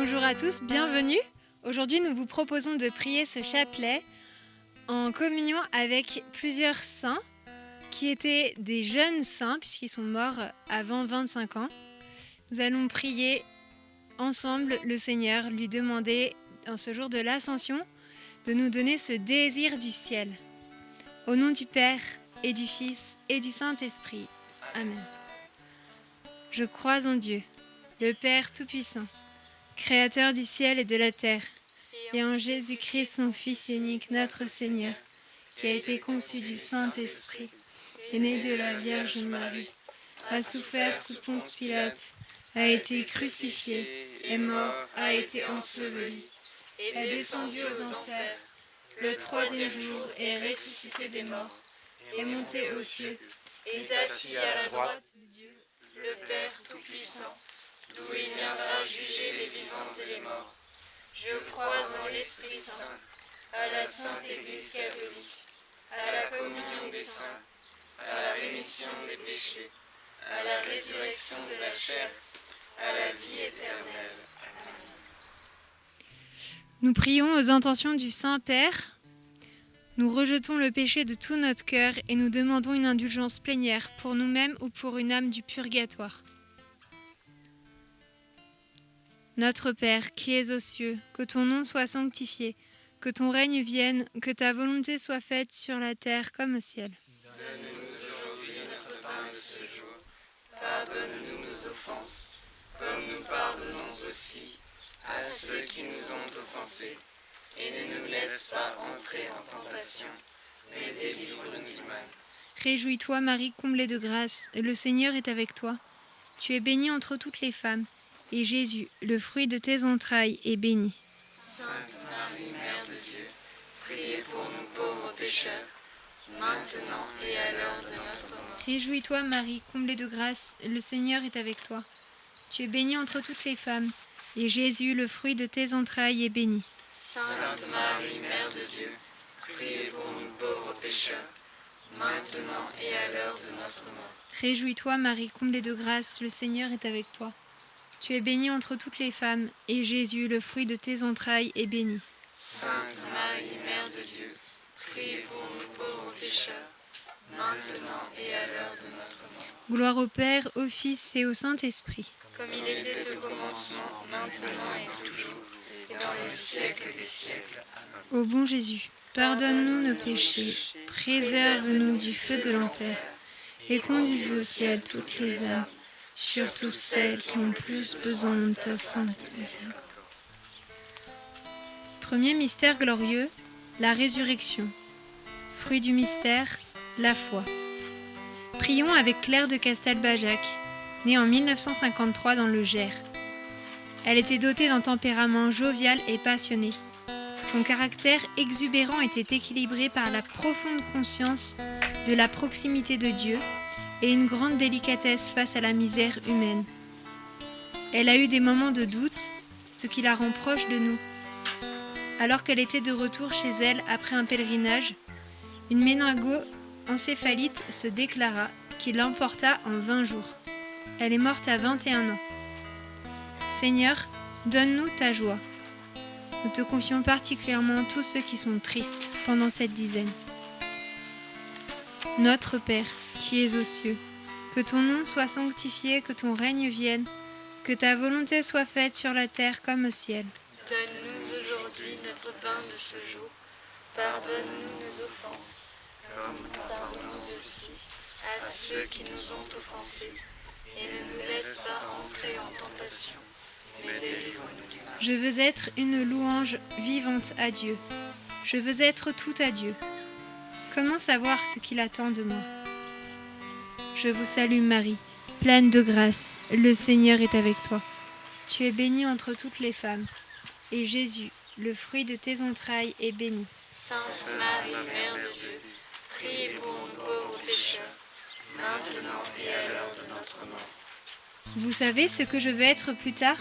Bonjour à tous, bienvenue. Aujourd'hui, nous vous proposons de prier ce chapelet en communion avec plusieurs saints qui étaient des jeunes saints puisqu'ils sont morts avant 25 ans. Nous allons prier ensemble le Seigneur, lui demander en ce jour de l'Ascension de nous donner ce désir du ciel. Au nom du Père et du Fils et du Saint-Esprit. Amen. Je crois en Dieu, le Père Tout-Puissant, Créateur du ciel et de la terre, et en Jésus-Christ, son Fils unique, notre Seigneur, qui a été conçu du Saint-Esprit, est né de la Vierge Marie, a souffert sous Ponce Pilate, a été crucifié, est mort, a été enseveli, est descendu aux enfers, le troisième jour est ressuscité des morts, est monté aux cieux, est assis à la droite de Dieu, le Père Tout-Puissant, d'où il viendra juger les vivants et les morts. Je crois en l'Esprit Saint, à la Sainte Église catholique, à la communion des saints, à la rémission des péchés, à la résurrection de la chair, à la vie éternelle. Amen. Nous prions aux intentions du Saint-Père. Nous rejetons le péché de tout notre cœur et nous demandons une indulgence plénière pour nous-mêmes ou pour une âme du purgatoire. Notre Père, qui es aux cieux, que ton nom soit sanctifié, que ton règne vienne, que ta volonté soit faite sur la terre comme au ciel. Donne-nous aujourd'hui notre pain de ce jour. Pardonne-nous nos offenses, comme nous pardonnons aussi à ceux qui nous ont offensés. Et ne nous laisse pas entrer en tentation, mais délivre-nous du mal. Réjouis-toi, Marie, comblée de grâce, le Seigneur est avec toi. Tu es bénie entre toutes les femmes, et Jésus, le fruit de tes entrailles, est béni. Sainte Marie, Mère de Dieu, priez pour nous pauvres pécheurs, maintenant et à l'heure de notre mort. Réjouis-toi, Marie, comblée de grâce, le Seigneur est avec toi. Tu es bénie entre toutes les femmes, et Jésus, le fruit de tes entrailles, est béni. Sainte Marie, Mère de Dieu, priez pour nous pauvres pécheurs, maintenant et à l'heure de notre mort. Réjouis-toi, Marie, comblée de grâce, le Seigneur est avec toi. Tu es bénie entre toutes les femmes, et Jésus, le fruit de tes entrailles, est béni. Sainte Marie, Mère de Dieu, priez pour nous pauvres pécheurs, maintenant et à l'heure de notre mort. Gloire au Père, au Fils et au Saint-Esprit. Comme il était au commencement, maintenant et toujours, et dans les siècles des siècles. Amen. Ô bon Jésus, pardonne-nous nos péchés, préserve-nous du feu de l'enfer, et conduis au ciel toutes les âmes, surtout celles qui ont plus besoin de ta sainte miséricorde. Premier mystère glorieux, la résurrection. Fruit du mystère, la foi. Prions avec Claire de Castelbajac, née en 1953 dans le Gers. Elle était dotée d'un tempérament jovial et passionné. Son caractère exubérant était équilibré par la profonde conscience de la proximité de Dieu et une grande délicatesse face à la misère humaine. Elle a eu des moments de doute, ce qui la rend proche de nous. Alors qu'elle était de retour chez elle après un pèlerinage, une méningo-encéphalite se déclara qui l'emporta en 20 jours. Elle est morte à 21 ans. Seigneur, donne-nous ta joie. Nous te confions particulièrement tous ceux qui sont tristes pendant cette dizaine. Notre Père, qui es aux cieux, que ton nom soit sanctifié, que ton règne vienne, que ta volonté soit faite sur la terre comme au ciel. Donne-nous aujourd'hui notre pain de ce jour. Pardonne-nous nos offenses, comme nous pardonnons aussi à ceux qui nous ont offensés. Et ne nous laisse pas entrer en tentation, mais délivre-nous du mal. Je veux être une louange vivante à Dieu. Je veux être tout à Dieu. Comment savoir ce qu'il attend de moi ? Je vous salue Marie, pleine de grâce, le Seigneur est avec toi. Tu es bénie entre toutes les femmes, et Jésus, le fruit de tes entrailles, est béni. Sainte Marie, Mère de Dieu, priez pour nous pauvres pécheurs, maintenant et à l'heure de notre mort. Vous savez ce que je veux être plus tard ?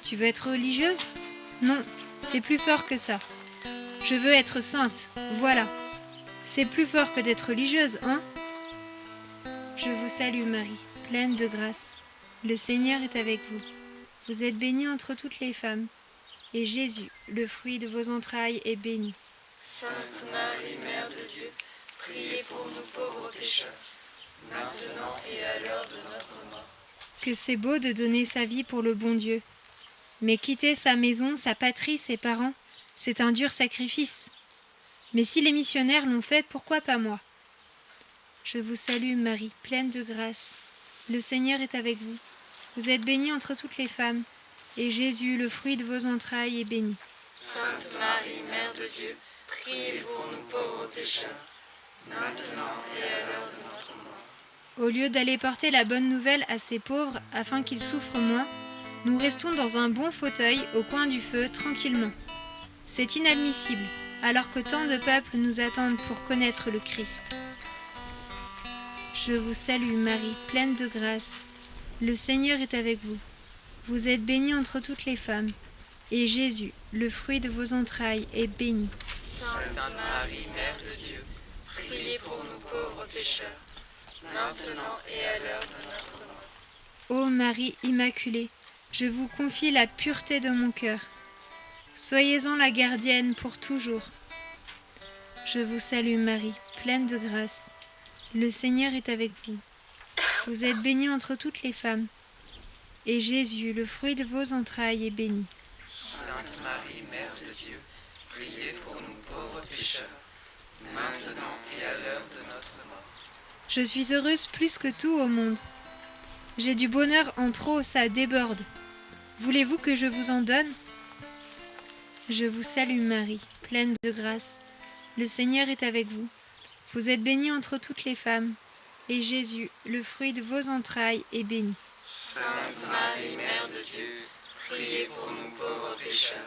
Tu veux être religieuse ? Non, c'est plus fort que ça. Je veux être sainte, voilà. C'est plus fort que d'être religieuse, hein ? Je vous salue Marie, pleine de grâce. Le Seigneur est avec vous. Vous êtes bénie entre toutes les femmes, et Jésus, le fruit de vos entrailles, est béni. Sainte Marie, Mère de Dieu, priez pour nous pauvres pécheurs, maintenant et à l'heure de notre mort. Que c'est beau de donner sa vie pour le bon Dieu. Mais quitter sa maison, sa patrie, ses parents, c'est un dur sacrifice. Mais si les missionnaires l'ont fait, pourquoi pas moi ? Je vous salue Marie, pleine de grâce. Le Seigneur est avec vous. Vous êtes bénie entre toutes les femmes, et Jésus, le fruit de vos entrailles, est béni. Sainte Marie, Mère de Dieu, priez pour nous pauvres pécheurs, maintenant et à l'heure de notre mort. Au lieu d'aller porter la bonne nouvelle à ces pauvres afin qu'ils souffrent moins, nous restons dans un bon fauteuil au coin du feu, tranquillement. C'est inadmissible, alors que tant de peuples nous attendent pour connaître le Christ. Je vous salue Marie, pleine de grâce. Le Seigneur est avec vous. Vous êtes bénie entre toutes les femmes, et Jésus, le fruit de vos entrailles, est béni. Sainte Marie, Mère de Dieu, priez pour nous pauvres pécheurs, maintenant et à l'heure de notre mort. Ô Marie Immaculée, je vous confie la pureté de mon cœur. Soyez-en la gardienne pour toujours. Je vous salue Marie, pleine de grâce. Le Seigneur est avec vous. Vous êtes bénie entre toutes les femmes, et Jésus, le fruit de vos entrailles, est béni. Sainte Marie, Mère de Dieu, priez pour nous pauvres pécheurs, maintenant et à l'heure de notre mort. Je suis heureuse plus que tout au monde. J'ai du bonheur en trop, ça déborde. Voulez-vous que je vous en donne ? Je vous salue Marie, pleine de grâce. Le Seigneur est avec vous. Vous êtes bénie entre toutes les femmes, et Jésus, le fruit de vos entrailles, est béni. Sainte Marie, Mère de Dieu, priez pour nous pauvres pécheurs,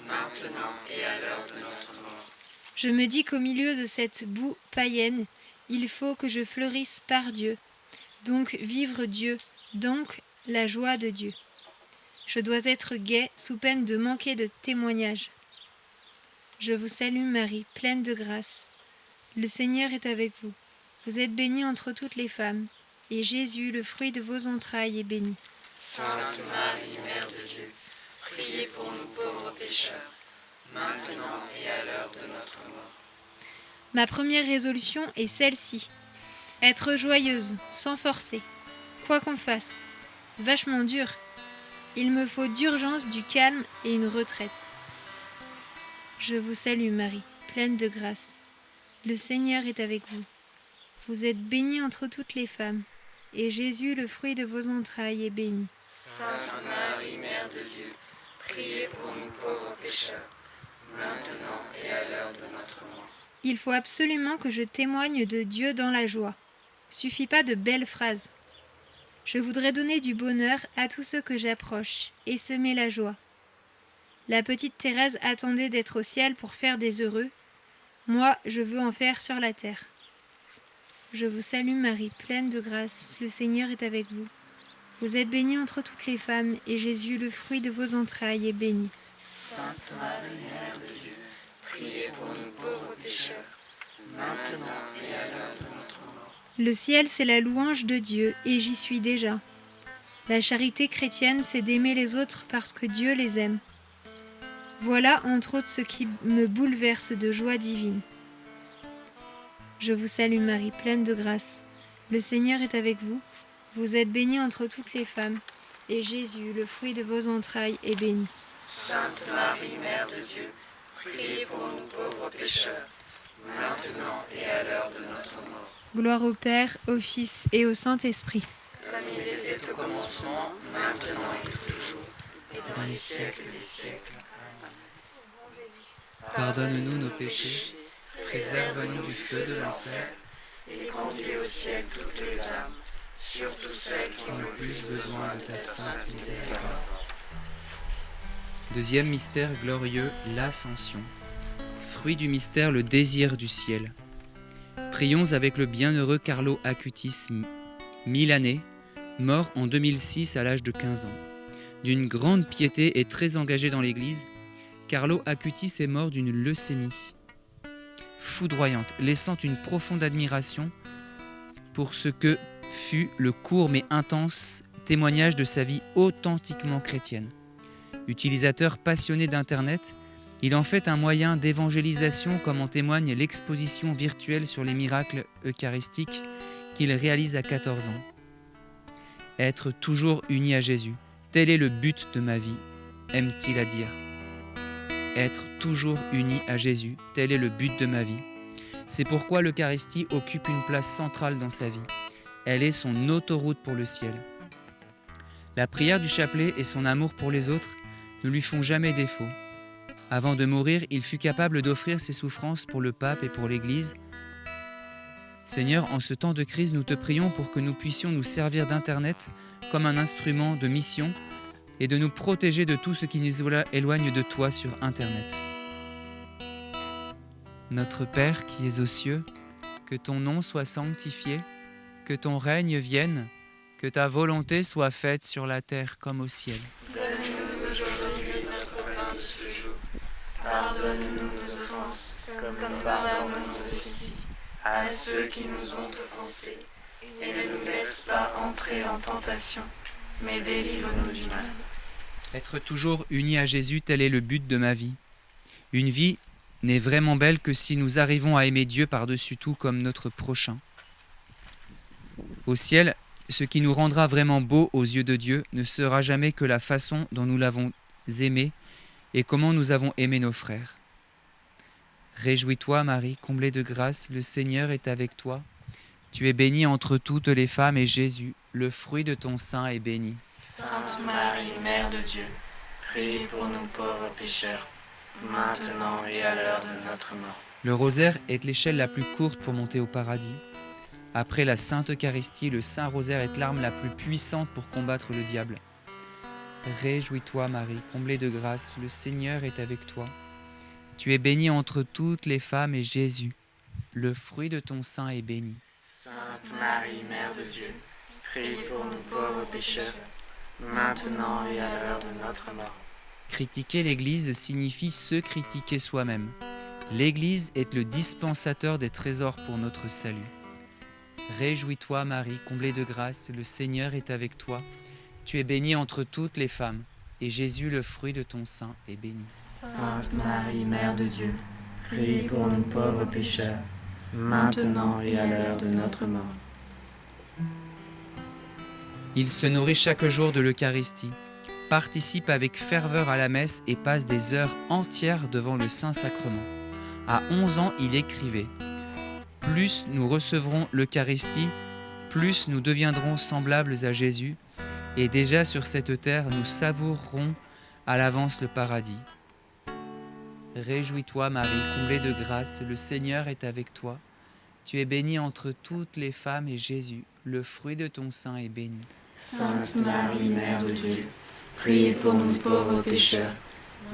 maintenant et à l'heure de notre mort. Je me dis qu'au milieu de cette boue païenne, il faut que je fleurisse par Dieu, donc vivre Dieu, donc la joie de Dieu. Je dois être gaie sous peine de manquer de témoignages. Je vous salue Marie, pleine de grâce. Le Seigneur est avec vous. Vous êtes bénie entre toutes les femmes, et Jésus, le fruit de vos entrailles, est béni. Sainte Marie, Mère de Dieu, priez pour nous pauvres pécheurs, maintenant et à l'heure de notre mort. Ma première résolution est celle-ci. Être joyeuse, sans forcer. Quoi qu'on fasse. Vachement dur. Il me faut d'urgence du calme et une retraite. Je vous salue Marie, pleine de grâce. Le Seigneur est avec vous. Vous êtes bénie entre toutes les femmes, et Jésus, le fruit de vos entrailles, est béni. Sainte Marie, Mère de Dieu, priez pour nous pauvres pécheurs, maintenant et à l'heure de notre mort. Il faut absolument que je témoigne de Dieu dans la joie. Suffit pas de belles phrases. Je voudrais donner du bonheur à tous ceux que j'approche et semer la joie. La petite Thérèse attendait d'être au ciel pour faire des heureux. Moi, je veux en faire sur la terre. Je vous salue Marie, pleine de grâce, le Seigneur est avec vous. Vous êtes bénie entre toutes les femmes, et Jésus, le fruit de vos entrailles, est béni. Sainte Marie, Mère de Dieu, priez pour nous pauvres pécheurs, maintenant et à l'heure de notre mort. Le ciel, c'est la louange de Dieu, et j'y suis déjà. La charité chrétienne, c'est d'aimer les autres parce que Dieu les aime. Voilà entre autres ce qui me bouleverse de joie divine. Je vous salue Marie, pleine de grâce. Le Seigneur est avec vous. Vous êtes bénie entre toutes les femmes, et Jésus, le fruit de vos entrailles, est béni. Sainte Marie, Mère de Dieu, priez pour nous pauvres pécheurs, maintenant et à l'heure de notre mort. Gloire au Père, au Fils et au Saint-Esprit. Comme il était au commencement, maintenant et toujours, et dans les siècles des siècles. Pardonne-nous nos péchés, préserve-nous du feu de l'enfer, et conduis au ciel toutes les âmes, surtout celles qui ont le plus besoin de ta sainte miséricorde. Deuxième mystère glorieux, l'Ascension. Fruit du mystère, le désir du ciel. Prions avec le bienheureux Carlo Acutis, milanais, mort en 2006 à l'âge de 15 ans. D'une grande piété et très engagé dans l'Église, Carlo Acutis est mort d'une leucémie foudroyante, laissant une profonde admiration pour ce que fut le court mais intense témoignage de sa vie authentiquement chrétienne. Utilisateur passionné d'Internet, il en fait un moyen d'évangélisation comme en témoigne l'exposition virtuelle sur les miracles eucharistiques qu'il réalise à 14 ans. Être toujours uni à Jésus, tel est le but de ma vie, aime-t-il à dire. Être toujours uni à Jésus, tel est le but de ma vie. C'est pourquoi l'Eucharistie occupe une place centrale dans sa vie. Elle est son autoroute pour le ciel. La prière du chapelet et son amour pour les autres ne lui font jamais défaut. Avant de mourir, il fut capable d'offrir ses souffrances pour le pape et pour l'Église. Seigneur, en ce temps de crise, nous te prions pour que nous puissions nous servir d'Internet comme un instrument de mission et de nous protéger de tout ce qui nous éloigne de toi sur Internet. Notre Père qui es aux cieux, que ton nom soit sanctifié, que ton règne vienne, que ta volonté soit faite sur la terre comme au ciel. Donne-nous aujourd'hui notre pain de ce jour. Pardonne-nous nos offenses, comme nous pardonnons aussi à ceux qui nous ont offensés. Et ne nous laisse pas entrer en tentation, mais délivre-nous du mal. Être toujours unis à Jésus, tel est le but de ma vie. Une vie n'est vraiment belle que si nous arrivons à aimer Dieu par-dessus tout comme notre prochain. Au ciel, ce qui nous rendra vraiment beau aux yeux de Dieu ne sera jamais que la façon dont nous l'avons aimé et comment nous avons aimé nos frères. Réjouis-toi, Marie, comblée de grâce, le Seigneur est avec toi. Tu es bénie entre toutes les femmes et Jésus, le fruit de ton sein, est béni. Sainte Marie, Mère de Dieu, prie pour nous pauvres pécheurs, maintenant et à l'heure de notre mort. Le rosaire est l'échelle la plus courte pour monter au paradis. Après la Sainte Eucharistie, le Saint Rosaire est l'arme la plus puissante pour combattre le diable. Réjouis-toi, Marie, comblée de grâce, le Seigneur est avec toi. Tu es bénie entre toutes les femmes et Jésus, le fruit de ton sein, est béni. Sainte Marie, Mère de Dieu, prie pour nous pauvres pécheurs, maintenant et à l'heure de notre mort. Critiquer l'Église signifie se critiquer soi-même. L'Église est le dispensateur des trésors pour notre salut. Réjouis-toi, Marie, comblée de grâce, le Seigneur est avec toi. Tu es bénie entre toutes les femmes, et Jésus, le fruit de ton sein, est béni. Sainte Marie, Mère de Dieu, prie pour nous pauvres pécheurs, maintenant et à l'heure de notre mort. Il se nourrit chaque jour de l'Eucharistie, participe avec ferveur à la messe et passe des heures entières devant le Saint-Sacrement. À 11 ans, il écrivait « Plus nous recevrons l'Eucharistie, plus nous deviendrons semblables à Jésus, et déjà sur cette terre, nous savourerons à l'avance le paradis. Réjouis-toi, Marie, comblée de grâce, le Seigneur est avec toi. Tu es bénie entre toutes les femmes, et Jésus, le fruit de ton sein, est béni. Sainte Marie, Mère de Dieu, priez pour nous pauvres pécheurs,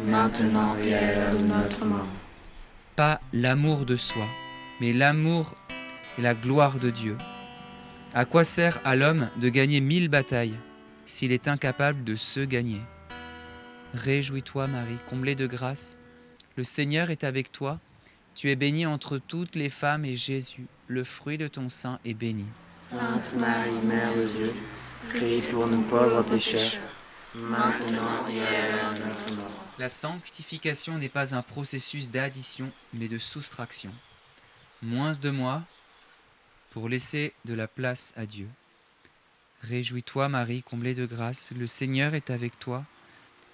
maintenant et à l'heure de notre mort. Pas l'amour de soi, mais l'amour et la gloire de Dieu. À quoi sert à l'homme de gagner 1000 batailles s'il est incapable de se gagner? Réjouis-toi, Marie, comblée de grâce. Le Seigneur est avec toi. Tu es bénie entre toutes les femmes, et Jésus, le fruit de ton sein, est béni. Sainte Marie, Mère de Dieu, priez pour nous pauvres pécheurs, maintenant et à l'heure de notre mort. La sanctification n'est pas un processus d'addition, mais de soustraction. Moins de moi pour laisser de la place à Dieu. Réjouis-toi, Marie, comblée de grâce, le Seigneur est avec toi.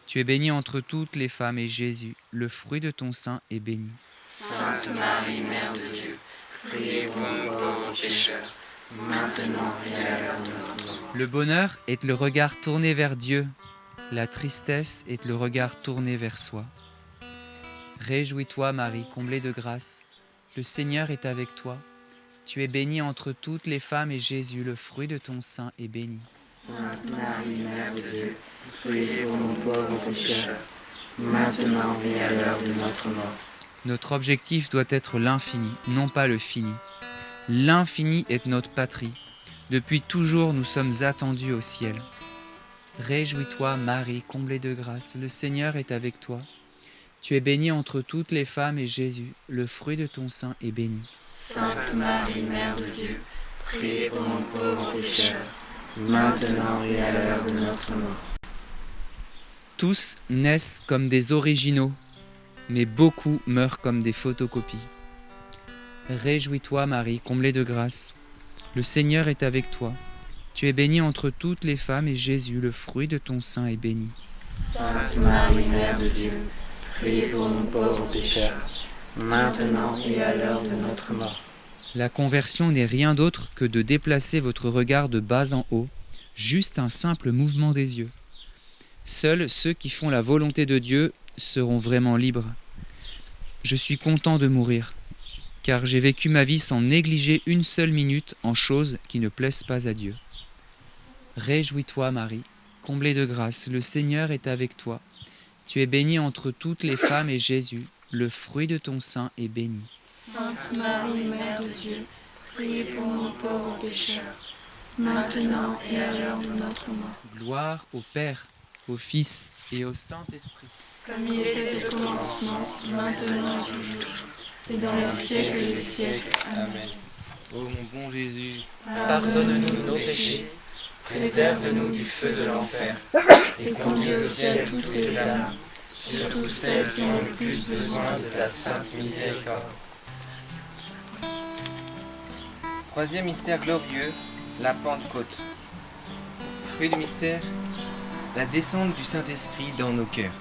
Tu es bénie entre toutes les femmes, et Jésus, le fruit de ton sein, est béni. Sainte Marie, Mère de Dieu, priez pour nous pauvres pécheurs, maintenant et à l'heure de notre mort. Le bonheur est le regard tourné vers Dieu. La tristesse est le regard tourné vers soi. Réjouis-toi, Marie, comblée de grâce. Le Seigneur est avec toi. Tu es bénie entre toutes les femmes, et Jésus, le fruit de ton sein, est béni. Sainte Marie, Mère de Dieu, priez pour nous pauvres pécheurs, maintenant et à l'heure de notre mort. Notre objectif doit être l'infini, non pas le fini. L'infini est notre patrie. Depuis toujours, nous sommes attendus au ciel. Réjouis-toi, Marie, comblée de grâce, le Seigneur est avec toi. Tu es bénie entre toutes les femmes, et Jésus, le fruit de ton sein, est béni. Sainte Marie, Mère de Dieu, priez pour nous pauvres pécheurs, maintenant et à l'heure de notre mort. Tous naissent comme des originaux, mais beaucoup meurent comme des photocopies. Réjouis-toi, Marie, comblée de grâce. Le Seigneur est avec toi. Tu es bénie entre toutes les femmes, et Jésus, le fruit de ton sein, est béni. Sainte Marie, Mère de Dieu, priez pour nous pauvres pécheurs, maintenant et à l'heure de notre mort. La conversion n'est rien d'autre que de déplacer votre regard de bas en haut, juste un simple mouvement des yeux. Seuls ceux qui font la volonté de Dieu seront vraiment libres. Je suis content de mourir, car j'ai vécu ma vie sans négliger une seule minute en choses qui ne plaisent pas à Dieu. Réjouis-toi, Marie, comblée de grâce, le Seigneur est avec toi. Tu es bénie entre toutes les femmes, et Jésus, le fruit de ton sein, est béni. Sainte Marie, Mère de Dieu, priez pour nous pauvres pécheurs, maintenant et à l'heure de notre mort. Gloire au Père, au Fils et au Saint-Esprit. Comme il était au commencement, maintenant et toujours, et dans les siècles des siècles. Amen. Ô mon bon Jésus, Pardonne-nous nos péchés, préserve-nous du feu de l'enfer, et conduis au ciel toutes les âmes, surtout celles qui ont le plus besoin de ta sainte miséricorde. troisième mystère glorieux, la Pentecôte. Fruit du mystère, la descente du Saint-Esprit dans nos cœurs.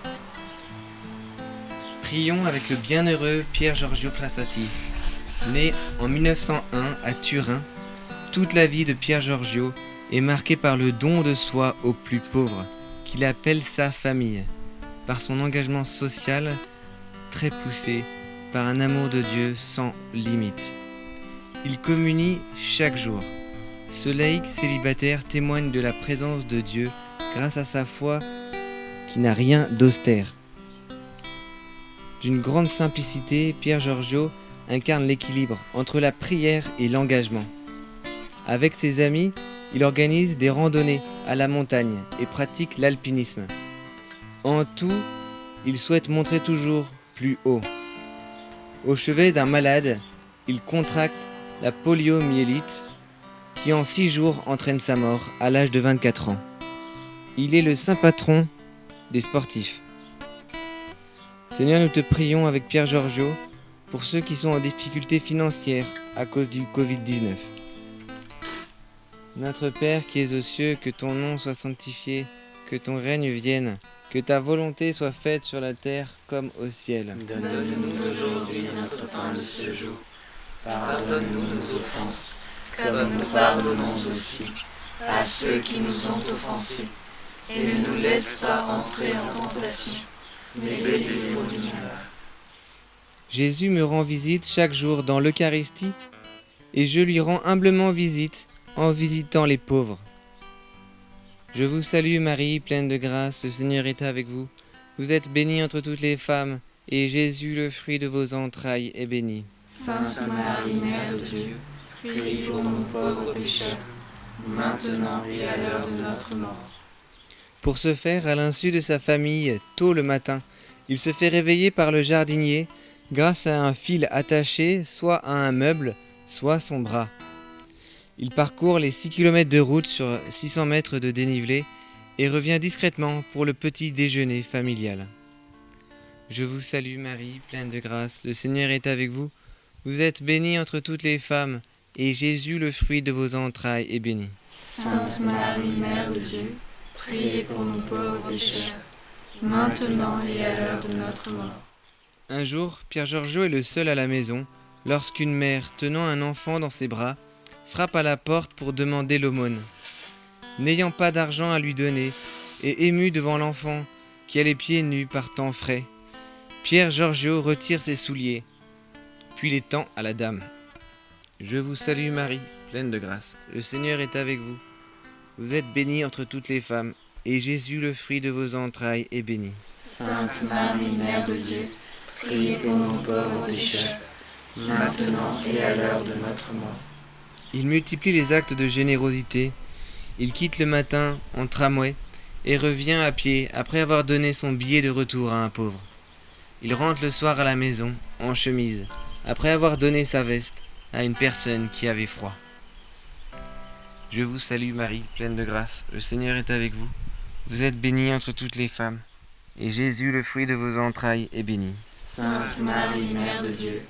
Prions avec le bienheureux Pier Giorgio Frassati. Né en 1901 à Turin, toute la vie de Pier Giorgio est marquée par le don de soi aux plus pauvres, qu'il appelle sa famille, par son engagement social très poussé, par un amour de Dieu sans limite. Il communie chaque jour. Ce laïc célibataire témoigne de la présence de Dieu grâce à sa foi qui n'a rien d'austère. D'une grande simplicité, Pier Giorgio incarne l'équilibre entre la prière et l'engagement. Avec ses amis, il organise des randonnées à la montagne et pratique l'alpinisme. En tout, il souhaite montrer toujours plus haut. Au chevet d'un malade, il contracte la poliomyélite qui en 6 jours entraîne sa mort à l'âge de 24 ans. Il est le saint patron des sportifs. Seigneur, nous te prions avec Pier Giorgio pour ceux qui sont en difficulté financière à cause du Covid-19. Notre Père qui es aux cieux, que ton nom soit sanctifié, que ton règne vienne, que ta volonté soit faite sur la terre comme au ciel. Donne-nous aujourd'hui notre pain de ce jour. Pardonne-nous nos offenses, comme nous pardonnons aussi à ceux qui nous ont offensés. Et ne nous laisse pas entrer en tentation, mais délivre-nous du mal. Jésus me rend visite chaque jour dans l'Eucharistie, et je lui rends humblement visite en visitant les pauvres. Je vous salue Marie, pleine de grâce, le Seigneur est avec vous. Vous êtes bénie entre toutes les femmes, et Jésus, le fruit de vos entrailles, est béni. Sainte Marie, Mère de Dieu, prie pour nous pauvres pécheurs, maintenant et à l'heure de notre mort. Pour ce faire, à l'insu de sa famille, tôt le matin, il se fait réveiller par le jardinier grâce à un fil attaché soit à un meuble, soit à son bras. Il parcourt les 6 km de route sur 600 mètres de dénivelé et revient discrètement pour le petit déjeuner familial. Je vous salue Marie, pleine de grâce, le Seigneur est avec vous. Vous êtes bénie entre toutes les femmes, et Jésus, le fruit de vos entrailles, est béni. Sainte Marie, Mère de Dieu, priez pour nous pauvres pécheurs, maintenant et à l'heure de notre mort. Un jour, Pier Giorgio est le seul à la maison, lorsqu'une mère, tenant un enfant dans ses bras, frappe à la porte pour demander l'aumône. N'ayant pas d'argent à lui donner, et ému devant l'enfant, qui a les pieds nus par temps frais, Pier Giorgio retire ses souliers, puis les tend à la dame. Je vous salue Marie, pleine de grâce, le Seigneur est avec vous. Vous êtes bénie entre toutes les femmes, et Jésus, le fruit de vos entrailles, est béni. Sainte Marie, Mère de Dieu, priez pour nous pauvres pécheurs, maintenant et à l'heure de notre mort. Il multiplie les actes de générosité. Il quitte le matin en tramway et revient à pied après avoir donné son billet de retour à un pauvre. Il rentre le soir à la maison en chemise après avoir donné sa veste à une personne qui avait froid. Je vous salue Marie, pleine de grâce, le Seigneur est avec vous. Vous êtes bénie entre toutes les femmes, et Jésus, le fruit de vos entrailles, est béni. Sainte Marie, Mère de Dieu,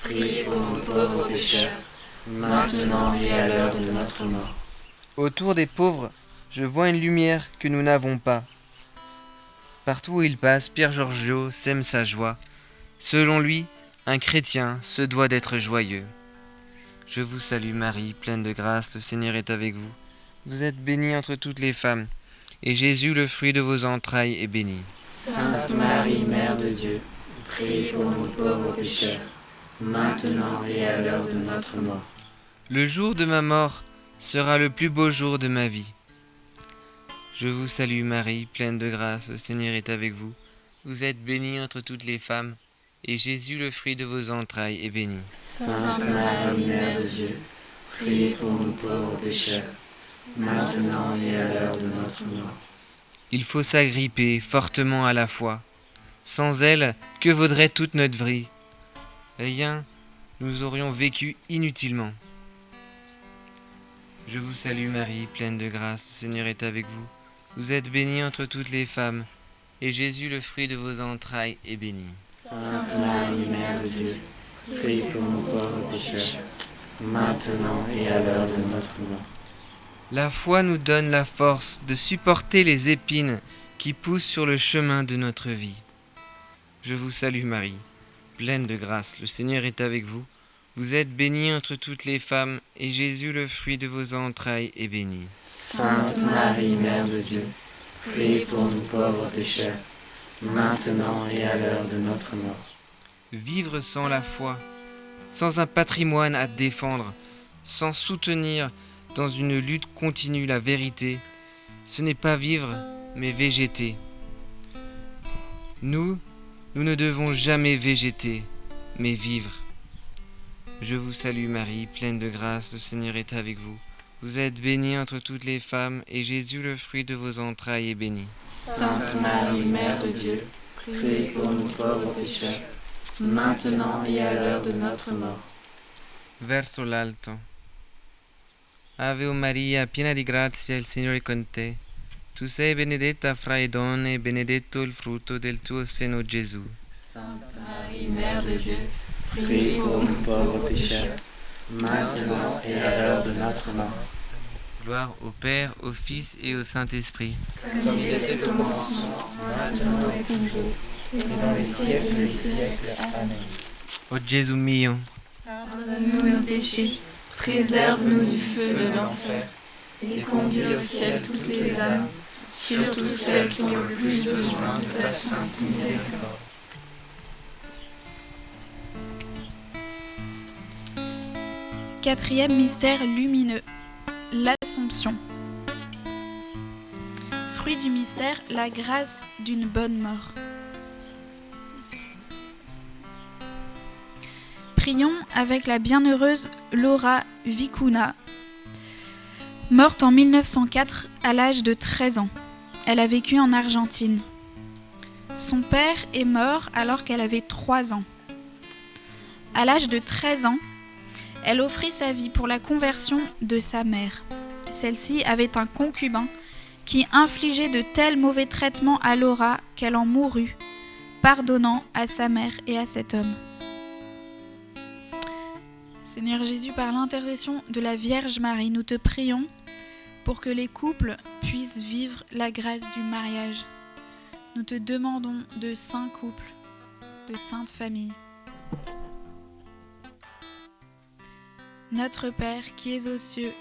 priez pour nous pauvres pécheurs, maintenant et à l'heure de notre mort. Autour des pauvres, je vois une lumière que nous n'avons pas. Partout où il passe, Pierre Giorgio sème sa joie. Selon lui, un chrétien se doit d'être joyeux. Je vous salue Marie, pleine de grâce, le Seigneur est avec vous. Vous êtes bénie entre toutes les femmes, et Jésus, le fruit de vos entrailles, est béni. Sainte Marie, Mère de Dieu, priez pour nous pauvres pécheurs, maintenant et à l'heure de notre mort. Le jour de ma mort sera le plus beau jour de ma vie. Je vous salue Marie, pleine de grâce, le Seigneur est avec vous. Vous êtes bénie entre toutes les femmes, et Jésus, le fruit de vos entrailles, est béni. Sainte Marie, Mère de Dieu, priez pour nous pauvres pécheurs, maintenant et à l'heure de notre mort. Il faut s'agripper fortement à la foi. Sans elle, que vaudrait toute notre vie? Rien, nous aurions vécu inutilement. Je vous salue Marie, pleine de grâce, le Seigneur est avec vous. Vous êtes bénie entre toutes les femmes, et Jésus, le fruit de vos entrailles, est béni. Sainte Marie, Mère de Dieu, priez pour nous pauvres pécheurs, maintenant et à l'heure de notre mort. La foi nous donne la force de supporter les épines qui poussent sur le chemin de notre vie. Je vous salue Marie, pleine de grâce, le Seigneur est avec vous. Vous êtes bénie entre toutes les femmes, et Jésus, le fruit de vos entrailles, est béni. Sainte Marie, Mère de Dieu, priez pour nous pauvres pécheurs, maintenant et à l'heure de notre mort. Vivre sans la foi, sans un patrimoine à défendre, sans soutenir dans une lutte continue la vérité, ce n'est pas vivre, mais végéter. Nous ne devons jamais végéter, mais vivre. Je vous salue Marie, pleine de grâce, le Seigneur est avec vous. Vous êtes bénie entre toutes les femmes, et Jésus, le fruit de vos entrailles, est béni. Sainte Marie, Mère de Dieu, priez pour nous pauvres pécheurs, maintenant et à l'heure de notre mort. Verso l'alto. Ave Maria, piena di grazia, il Signore è con te. Tu sei benedetta fra le donne, e benedetto il frutto del tuo seno, Gesù. Sainte Marie, Mère de Dieu, priez pour nous pauvres pécheurs, maintenant et à l'heure de notre mort. Gloire au Père, au Fils et au Saint-Esprit. Comme il était au commencement, maintenant et toujours, et dans les siècles des siècles. Amen. Ô Gesù mio, Pardonne-nous nos péchés, préserve-nous du feu de l'enfer, et conduis au ciel toutes les âmes, surtout celles qui ont le plus besoin de ta sainte miséricorde. Quatrième mystère lumineux, l'Assomption. Fruit du mystère, la grâce d'une bonne mort. Prions avec la bienheureuse Laura Vicuña, morte en 1904 à l'âge de 13 ans. Elle a vécu en Argentine. Son père est mort alors qu'elle avait 3 ans. À l'âge de 13 ans, elle offrit sa vie pour la conversion de sa mère. Celle-ci avait un concubin qui infligeait de tels mauvais traitements à Laura qu'elle en mourut, pardonnant à sa mère et à cet homme. Seigneur Jésus, par l'intercession de la Vierge Marie, nous te prions pour que les couples puissent vivre la grâce du mariage. Nous te demandons de saints couples, de saintes familles. Notre Père qui es aux cieux,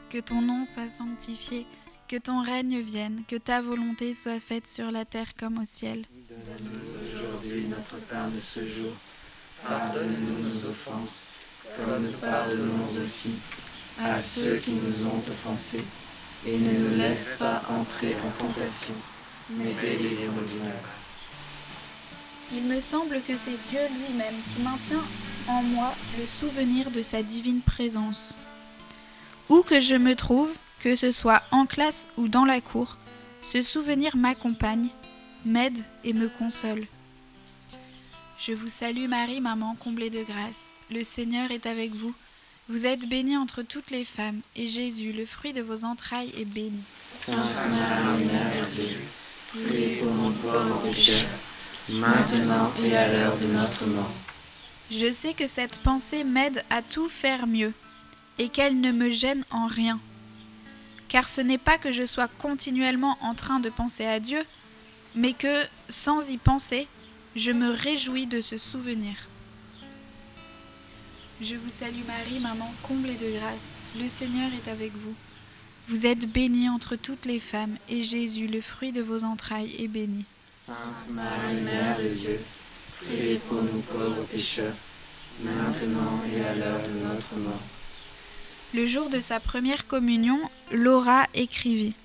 que ton nom soit sanctifié, que ton règne vienne, que ta volonté soit faite sur la terre comme au ciel. Donne-nous aujourd'hui notre pain de ce jour. Pardonne-nous nos offenses, comme nous pardonnons aussi à ceux qui nous ont offensés. Et ne nous laisse pas entrer en tentation, mais délivre-nous du mal. Il me semble que c'est Dieu lui-même qui maintient en moi le souvenir de sa divine présence. Où que je me trouve, que ce soit en classe ou dans la cour, ce souvenir m'accompagne, m'aide et me console. Je vous salue Marie, maman comblée de grâce. Le Seigneur est avec vous. Vous êtes bénie entre toutes les femmes, et Jésus, le fruit de vos entrailles, est béni. Sainte Marie, Mère de Dieu, priez pour nous pauvres pécheurs, maintenant et à l'heure de notre mort. Je sais que cette pensée m'aide à tout faire mieux, et qu'elle ne me gêne en rien. Car ce n'est pas que je sois continuellement en train de penser à Dieu, mais que, sans y penser, je me réjouis de ce souvenir. Je vous salue Marie, maman, comblée de grâce, le Seigneur est avec vous. Vous êtes bénie entre toutes les femmes, et Jésus, le fruit de vos entrailles, est béni. Sainte Marie, Mère de Dieu, priez pour nous pauvres pécheurs, maintenant et à l'heure de notre mort. Le jour de sa première communion, Laura écrivit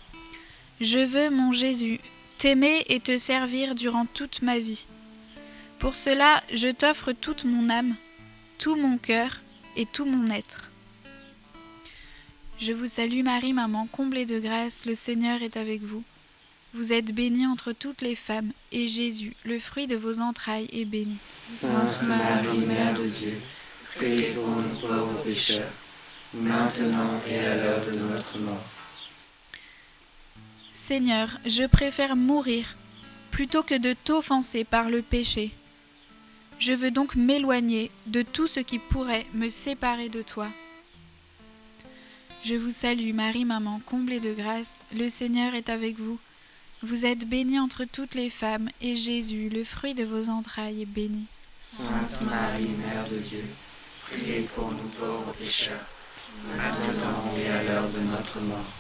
« Je veux, mon Jésus, t'aimer et te servir durant toute ma vie. Pour cela, je t'offre toute mon âme, tout mon cœur et tout mon être. Je vous salue Marie, maman, comblée de grâce, le Seigneur est avec vous. Vous êtes bénie entre toutes les femmes, et Jésus, le fruit de vos entrailles, est béni. Sainte Marie, Mère de Dieu, priez pour nous pauvres pécheurs, maintenant et à l'heure de notre mort. Seigneur, je préfère mourir plutôt que de t'offenser par le péché. Je veux donc m'éloigner de tout ce qui pourrait me séparer de toi. Je vous salue, Marie, maman, comblée de grâce, le Seigneur est avec vous. Vous êtes bénie entre toutes les femmes, et Jésus, le fruit de vos entrailles, est béni. Sainte Marie, Mère de Dieu, priez pour nous pauvres pécheurs, maintenant et à l'heure de notre mort.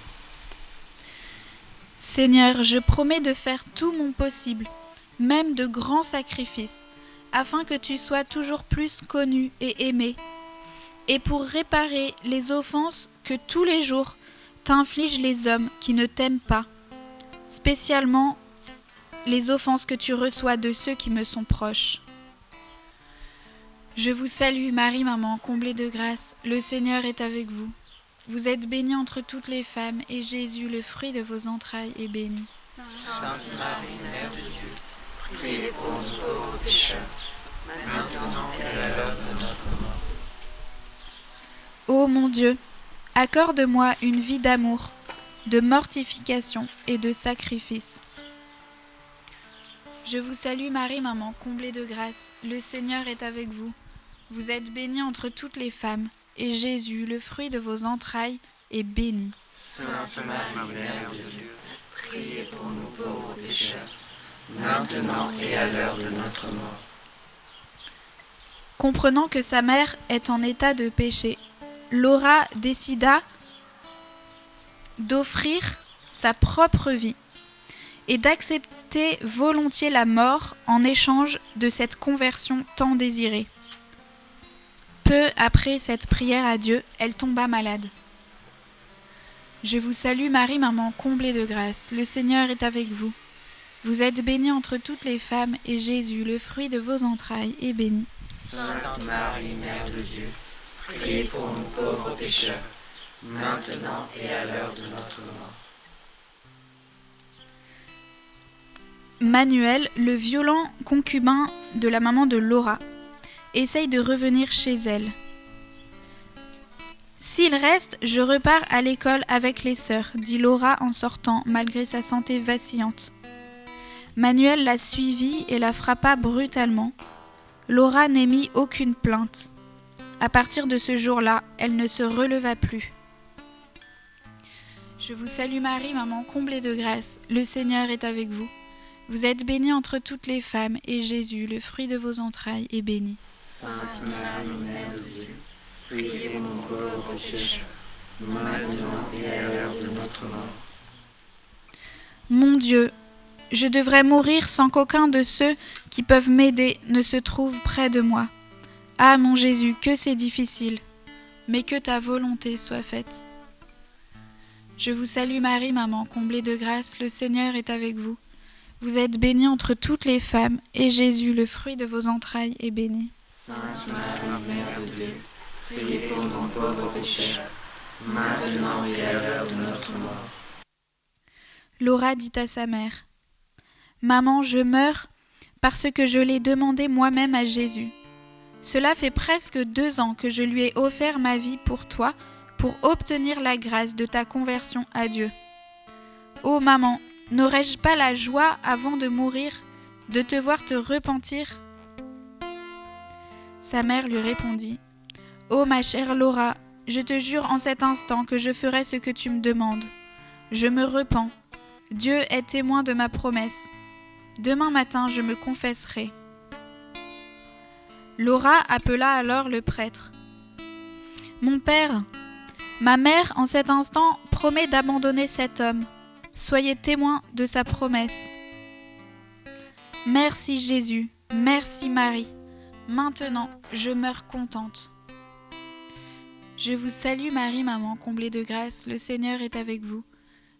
Seigneur, je promets de faire tout mon possible, même de grands sacrifices, afin que tu sois toujours plus connu et aimé, et pour réparer les offenses que tous les jours t'infligent les hommes qui ne t'aiment pas, spécialement les offenses que tu reçois de ceux qui me sont proches. Je vous salue, Marie, maman, comblée de grâce, le Seigneur est avec vous. Vous êtes bénie entre toutes les femmes, et Jésus, le fruit de vos entrailles, est béni. Sainte Marie, Mère de Dieu, priez pour nous pauvres pécheurs, maintenant et à l'heure de notre mort. Ô mon Dieu, accorde-moi une vie d'amour, de mortification et de sacrifice. Je vous salue Marie, maman, comblée de grâce, le Seigneur est avec vous. Vous êtes bénie entre toutes les femmes, et Jésus, le fruit de vos entrailles, est béni. Sainte Marie, Mère de Dieu, priez pour nous pauvres pécheurs, maintenant et à l'heure de notre mort. Comprenant que sa mère est en état de péché, Laura décida d'offrir sa propre vie et d'accepter volontiers la mort en échange de cette conversion tant désirée. Peu après cette prière à Dieu, elle tomba malade. Je vous salue Marie, maman, comblée de grâce, le Seigneur est avec vous. Vous êtes bénie entre toutes les femmes, et Jésus, le fruit de vos entrailles, est béni. Sainte Marie, Mère de Dieu, priez pour nous pauvres pécheurs, maintenant et à l'heure de notre mort. Manuel, le violent concubin de la maman de Laura, essaye de revenir chez elle. « S'il reste, je repars à l'école avec les sœurs, » dit Laura en sortant, malgré sa santé vacillante. Manuel la suivit et la frappa brutalement. Laura n'émit aucune plainte. À partir de ce jour-là, elle ne se releva plus. Je vous salue Marie, maman, comblée de grâce, le Seigneur est avec vous. Vous êtes bénie entre toutes les femmes, et Jésus, le fruit de vos entrailles, est béni. Sainte Marie, Mère de Dieu, priez pour nous pauvres pécheurs, maintenant et à l'heure de notre mort. Mon Dieu, je devrais mourir sans qu'aucun de ceux qui peuvent m'aider ne se trouve près de moi. Ah mon Jésus, que c'est difficile, mais que ta volonté soit faite. Je vous salue Marie, maman, comblée de grâce, le Seigneur est avec vous. Vous êtes bénie entre toutes les femmes, et Jésus, le fruit de vos entrailles, est béni. Sainte Marie, Mère de Dieu, priez pour nous pauvres pécheurs, maintenant et à l'heure de notre mort. Laura dit à sa mère, « Maman, je meurs parce que je l'ai demandé moi-même à Jésus. Cela fait presque 2 ans que je lui ai offert ma vie pour toi, pour obtenir la grâce de ta conversion à Dieu. Ô maman, n'aurais-je pas la joie avant de mourir de te voir te repentir ? Sa mère lui répondit : Ô ma chère Laura, je te jure en cet instant que je ferai ce que tu me demandes. Je me repens. Dieu est témoin de ma promesse. Demain matin, je me confesserai. Laura appela alors le prêtre. Mon père, ma mère en cet instant promet d'abandonner cet homme. Soyez témoin de sa promesse. Merci Jésus, merci Marie. Maintenant, je meurs contente. Je vous salue Marie, maman, comblée de grâce, le Seigneur est avec vous.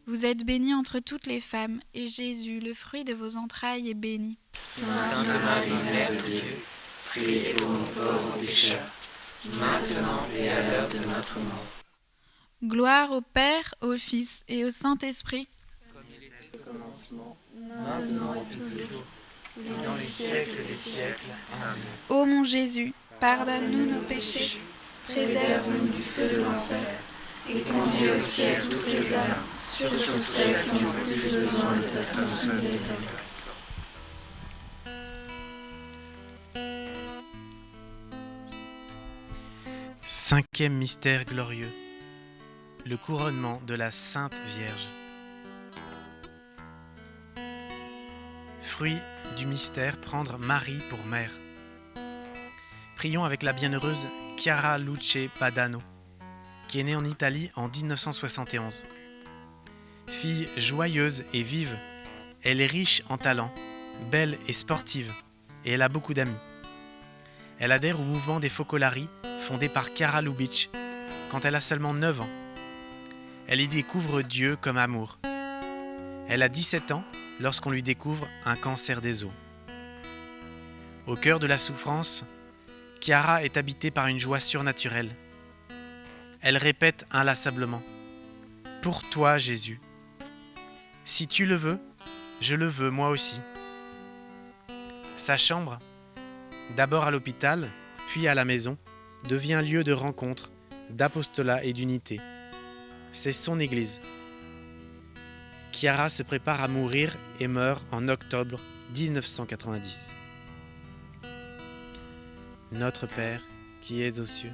Vous êtes bénie entre toutes les femmes, et Jésus, le fruit de vos entrailles, est béni. Sainte Marie, Mère de Dieu, priez pour nous pauvres pécheurs, maintenant et à l'heure de notre mort. Gloire au Père, au Fils et au Saint-Esprit. Comme il était au commencement, maintenant et toujours, et dans les siècles des siècles. Amen. Ô mon Jésus, pardonne-nous nos péchés, Préserve-nous du feu de l'enfer, et conduis au ciel toutes les âmes, surtout celles qui ont le plus besoin de ta sainte miséricorde. Cinquième mystère glorieux, le couronnement de la Sainte Vierge. Fruit du mystère, prendre Marie pour mère. Prions avec la bienheureuse Chiara Luce Badano, qui est née en Italie en 1971. Fille joyeuse et vive, elle est riche en talent, belle et sportive, et elle a beaucoup d'amis. Elle adhère au mouvement des Focolari, fondé par Chiara Lubich, quand elle a seulement 9 ans. Elle y découvre Dieu comme amour. Elle a 17 ans lorsqu'on lui découvre un cancer des os. Au cœur de la souffrance, Chiara est habitée par une joie surnaturelle. Elle répète inlassablement : « Pour toi, Jésus. Si tu le veux, je le veux moi aussi. » Sa chambre, d'abord à l'hôpital, puis à la maison, devient lieu de rencontre, d'apostolat et d'unité. C'est son église. Chiara se prépare à mourir et meurt en octobre 1990. Notre Père, qui es aux cieux,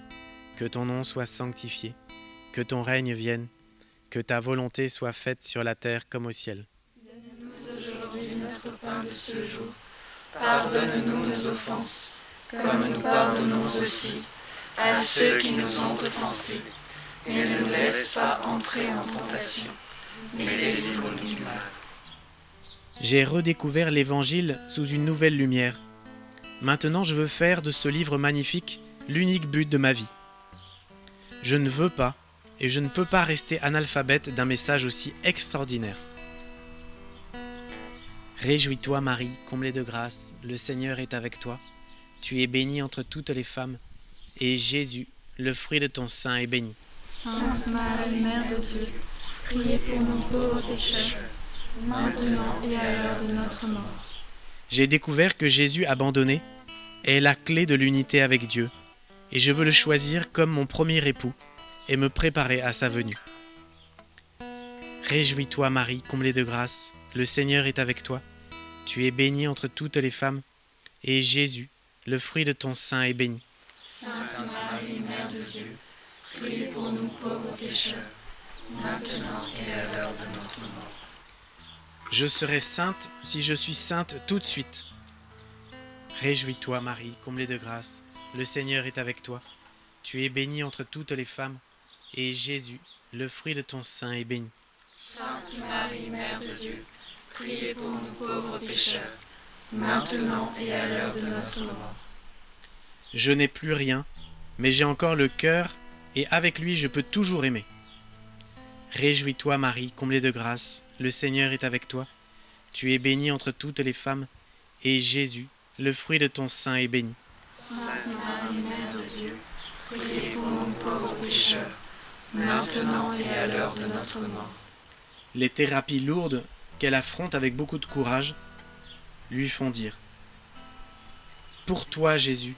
que ton nom soit sanctifié, que ton règne vienne, que ta volonté soit faite sur la terre comme au ciel. Donne-nous aujourd'hui notre pain de ce jour. Pardonne-nous nos offenses, comme nous pardonnons aussi à ceux qui nous ont offensés. Et ne nous laisse pas entrer en tentation, mais délivre-nous du mal. J'ai redécouvert l'Évangile sous une nouvelle lumière. Maintenant, je veux faire de ce livre magnifique l'unique but de ma vie. Je ne veux pas et je ne peux pas rester analphabète d'un message aussi extraordinaire. Réjouis-toi, Marie, comblée de grâce, le Seigneur est avec toi. Tu es bénie entre toutes les femmes, et Jésus, le fruit de ton sein, est béni. Sainte Marie, Mère de Dieu, priez pour nous pauvres pécheurs, maintenant et à l'heure de notre mort. J'ai découvert que Jésus abandonné est la clé de l'unité avec Dieu, et je veux le choisir comme mon premier époux et me préparer à sa venue. Réjouis-toi, Marie, comblée de grâce, le Seigneur est avec toi. Tu es bénie entre toutes les femmes, et Jésus, le fruit de ton sein, est béni. Sainte Marie, Mère de Dieu, priez pour nous pauvres pécheurs, maintenant et à l'heure de notre mort. Je serai sainte si je suis sainte tout de suite. Réjouis-toi, Marie, comblée de grâce, le Seigneur est avec toi. Tu es bénie entre toutes les femmes, et Jésus, le fruit de ton sein, est béni. Sainte Marie, Mère de Dieu, priez pour nous pauvres pécheurs, maintenant et à l'heure de notre mort. Je n'ai plus rien, mais j'ai encore le cœur, et avec lui je peux toujours aimer. Réjouis-toi, Marie, comblée de grâce, le Seigneur est avec toi. Tu es bénie entre toutes les femmes, et Jésus, le fruit de ton sein, est béni. Sainte Marie, Mère de Dieu, priez pour nous pauvres pécheurs, maintenant et à l'heure de notre mort. Les thérapies lourdes qu'elle affronte avec beaucoup de courage lui font dire : Pour toi, Jésus,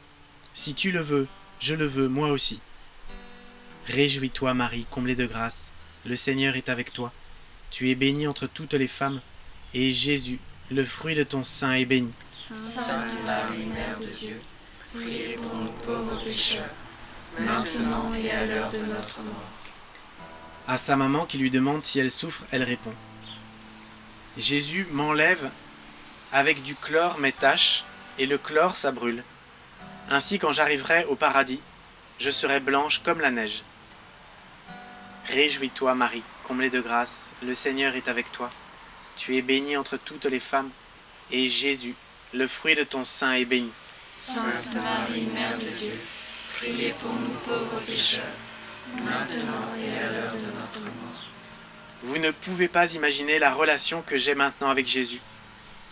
Si tu le veux, je le veux, moi aussi. Réjouis-toi, Marie, comblée de grâce, le Seigneur est avec toi. Tu es bénie entre toutes les femmes, et Jésus, le fruit de ton sein, est béni. Sainte Marie, Mère de Dieu, priez pour nous pauvres pécheurs, maintenant et à l'heure de notre mort. À sa maman qui lui demande si elle souffre, elle répond. Jésus m'enlève avec du chlore mes taches, et le chlore ça brûle. Ainsi quand j'arriverai au paradis, je serai blanche comme la neige. Réjouis-toi, Marie, comblée de grâce, le Seigneur est avec toi. Tu es bénie entre toutes les femmes, et Jésus, le fruit de ton sein, est béni. Sainte Marie, Mère de Dieu, priez pour nous pauvres pécheurs, maintenant et à l'heure de notre mort. Vous ne pouvez pas imaginer la relation que j'ai maintenant avec Jésus.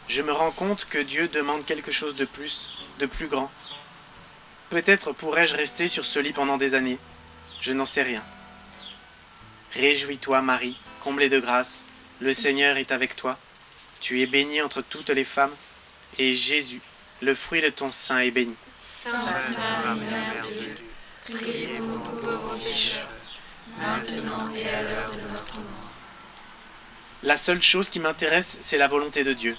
Je me rends compte que Dieu demande quelque chose de plus grand. Peut-être pourrais-je rester sur ce lit pendant des années. Je n'en sais rien. Réjouis-toi, Marie, comblée de grâce, le Seigneur est avec toi. Tu es bénie entre toutes les femmes, et Jésus, le fruit de ton sein, est béni. Sainte Marie, Mère de Dieu, priez pour nous pauvres pécheurs, maintenant et à l'heure de notre mort. La seule chose qui m'intéresse, c'est la volonté de Dieu.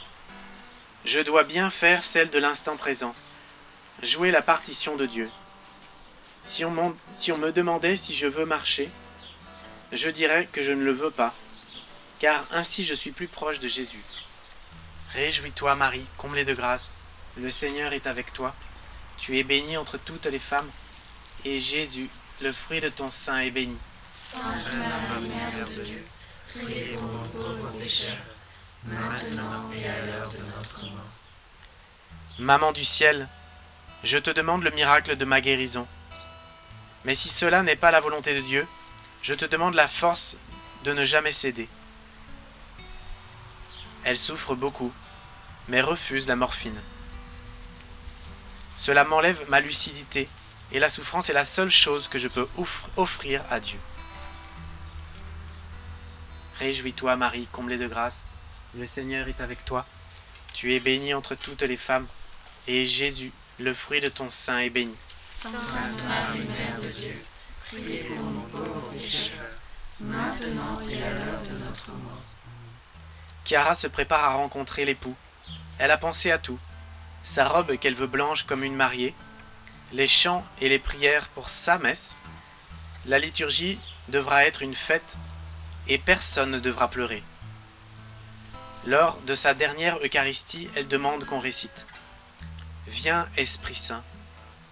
Je dois bien faire celle de l'instant présent, jouer la partition de Dieu. Si on me demandait si je veux marcher, je dirais que je ne le veux pas, car ainsi je suis plus proche de Jésus. Réjouis-toi, Marie, comblée de grâce, le Seigneur est avec toi. Tu es bénie entre toutes les femmes, et Jésus, le fruit de ton sein, est béni. Sainte Marie, Mère de Dieu, priez pour nous pauvres pécheurs, maintenant et à l'heure de notre mort. Maman du ciel, je te demande le miracle de ma guérison. Mais si cela n'est pas la volonté de Dieu, je te demande la force de ne jamais céder. Elle souffre beaucoup, mais refuse la morphine. Cela m'enlève ma lucidité, et la souffrance est la seule chose que je peux offrir à Dieu. Réjouis-toi, Marie, comblée de grâce, le Seigneur est avec toi. Tu es bénie entre toutes les femmes, et Jésus, le fruit de ton sein, est béni. Sainte Marie, Mère de Dieu, priez pour nous pauvres pécheurs, maintenant et à l'heure de notre mort. Chiara se prépare à rencontrer l'époux. Elle a pensé à tout. Sa robe qu'elle veut blanche comme une mariée, les chants et les prières pour sa messe. La liturgie devra être une fête et personne ne devra pleurer. Lors de sa dernière Eucharistie, elle demande qu'on récite « Viens, Esprit Saint,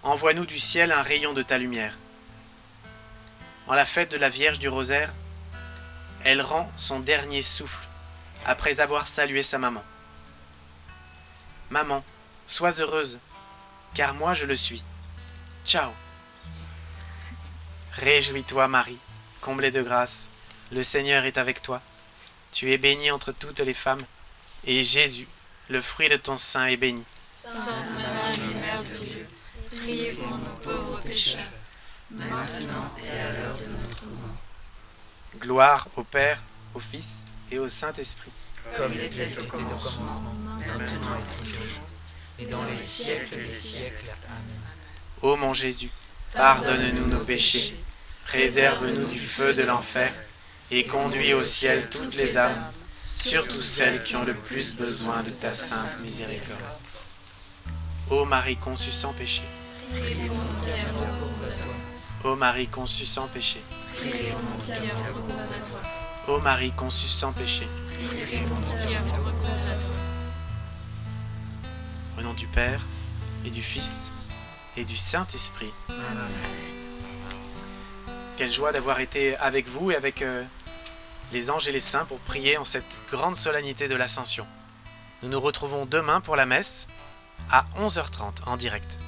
envoie-nous du ciel un rayon de ta lumière ». En la fête de la Vierge du Rosaire, elle rend son dernier souffle après avoir salué sa maman. « Maman, sois heureuse, car moi je le suis. Ciao !» Réjouis-toi, Marie, comblée de grâce, le Seigneur est avec toi. Tu es bénie entre toutes les femmes, et Jésus, le fruit de ton sein, est béni. Sainte Marie, Mère de Dieu, priez pour nous pauvres pécheurs, maintenant et à l'heure de notre mort. Gloire au Père, au Fils et au Saint-Esprit. Comme il était au commencement, maintenant et toujours, et dans les siècles des siècles. Amen. Ô mon Jésus, pardonne-nous nos péchés, préserve-nous du feu de l'enfer, et conduis au ciel toutes les âmes, surtout celles qui ont le plus besoin de ta sainte miséricorde. Ô Marie conçue sans péché, Priez pour nous qui avons recours à toi. ô Marie conçue sans péché, Priez pour nous qui avons recours à toi. ô Marie conçue sans péché, Priez pour nous qui avons recours à toi. au nom du Père, et du Fils, et du Saint-Esprit. Quelle joie d'avoir été avec vous et avec les anges et les saints pour prier en cette grande solennité de l'Ascension. Nous nous retrouvons demain pour la messe à 11h30 en direct.